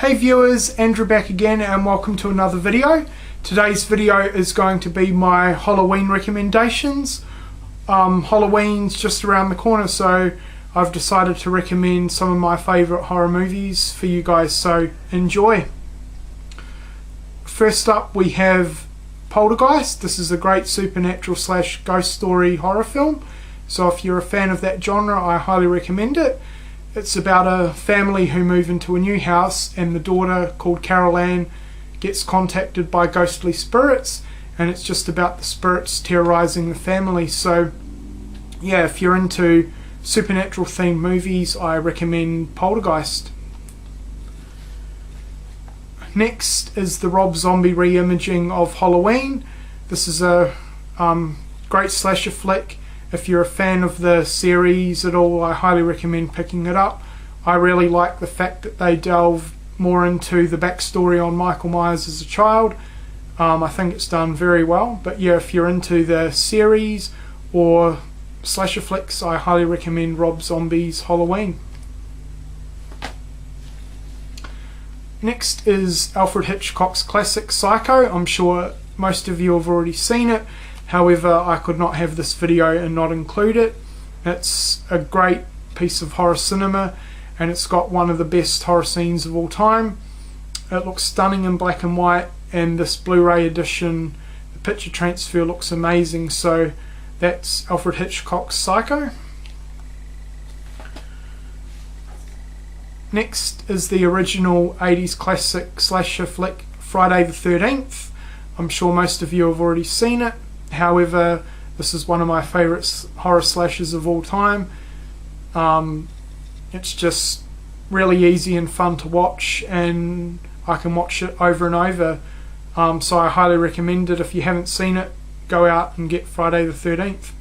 Hey viewers, Andrew back again and welcome to another video. Today's video is going to be my Halloween recommendations. Halloween's just around the corner, so I've decided to recommend some of my favourite horror movies for you guys, so enjoy. First up we have Poltergeist. This is a great supernatural / ghost story horror film, so if you're a fan of that genre I highly recommend it. It's about a family who move into a new house and the daughter, called Carol Ann, gets contacted by ghostly spirits, and it's just about the spirits terrorizing the family. So yeah, if you're into supernatural themed movies I recommend Poltergeist. Next is the Rob Zombie re-imaging of Halloween. This is a great slasher flick. If you're a fan of the series at all, I highly recommend picking it up. I really like the fact that they delve more into the backstory on Michael Myers as a child. I think it's done very well. But yeah, if you're into the series or slasher flicks, I highly recommend Rob Zombie's Halloween. Next is Alfred Hitchcock's classic Psycho. I'm sure most of you have already seen it. However, I could not have this video and not include it. It's a great piece of horror cinema and it's got one of the best horror scenes of all time. It looks stunning in black and white, and this Blu-ray edition, the picture transfer looks amazing. So that's Alfred Hitchcock's Psycho. Next is the original 80s classic slasher flick Friday the 13th. I'm sure most of you have already seen it. However, this is one of my favourite horror slashers of all time. It's just really easy and fun to watch, and I can watch it over and over. So I highly recommend it. If you haven't seen it, go out and get Friday the 13th.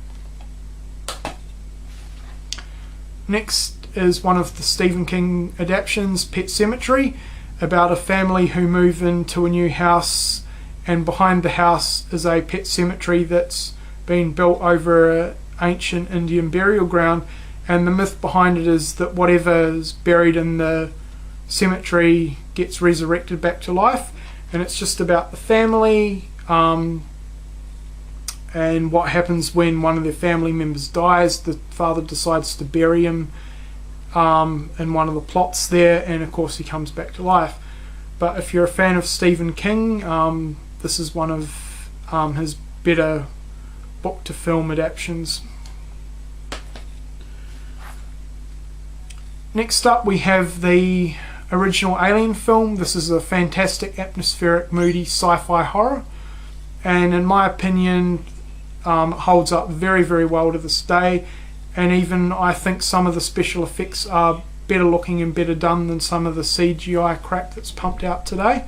Next is one of the Stephen King adaptations, Pet Sematary, about a family who move into a new house, and behind the house is a pet cemetery that's been built over an ancient Indian burial ground, and the myth behind it is that whatever is buried in the cemetery gets resurrected back to life. And it's just about the family and what happens when one of their family members dies. The father decides to bury him in one of the plots there, and of course he comes back to life. But if you're a fan of Stephen King, this is one of his better book to film adaptations. Next up we have the original Alien film. This is a fantastic, atmospheric, moody sci-fi horror, and in my opinion holds up very, very well to this day. And even I think some of the special effects are better looking and better done than some of the CGI crap that's pumped out today.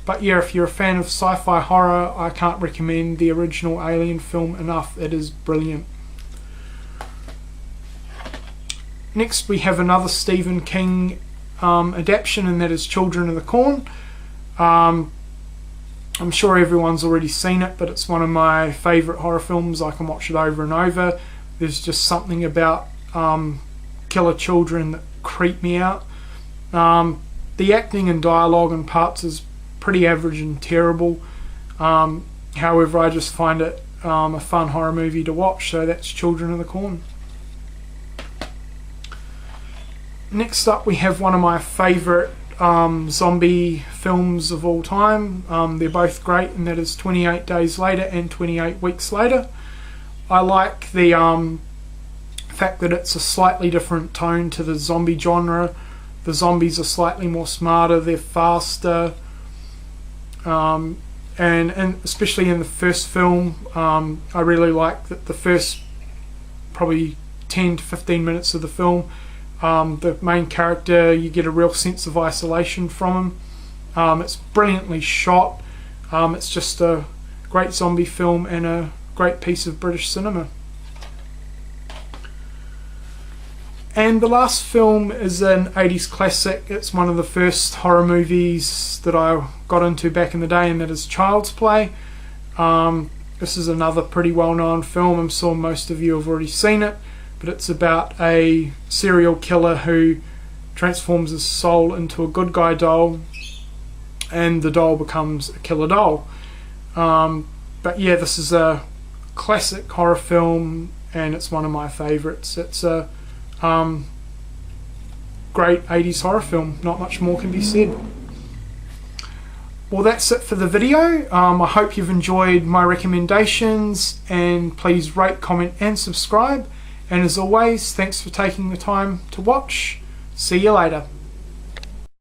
But yeah, if you're a fan of sci-fi horror, I can't recommend the original Alien film enough. It is brilliant. Next we have another Stephen King adaptation, and that is Children of the Corn. I'm sure everyone's already seen it, but it's one of my favourite horror films. I can watch it over and over. There's just something about killer children that creep me out. The acting and dialogue in parts is pretty average and terrible. However, I just find it a fun horror movie to watch, so that's Children of the Corn. Next up we have one of my favourite zombie films of all time. They're both great, and that is 28 Days Later and 28 Weeks Later. I like the fact that it's a slightly different tone to the zombie genre. The zombies are slightly more smarter, they're faster, and especially in the first film, I really like that the first probably 10 to 15 minutes of the film, the main character, you get a real sense of isolation from him. It's brilliantly shot. It's just a great zombie film and a great piece of British cinema. And the last film is an 80s classic. It's one of the first horror movies that I got into back in the day, and that is Child's Play. This is another pretty well-known film. I'm sure most of you have already seen it, but it's about a serial killer who transforms his soul into a good guy doll, and the doll becomes a killer doll. But yeah, this is a classic horror film, and it's one of my favourites. It's a great 80s horror film. Not much more can be said. Well, that's it for the video. I hope you've enjoyed my recommendations, and please rate, comment and subscribe. And as always, thanks for taking the time to watch. See you later.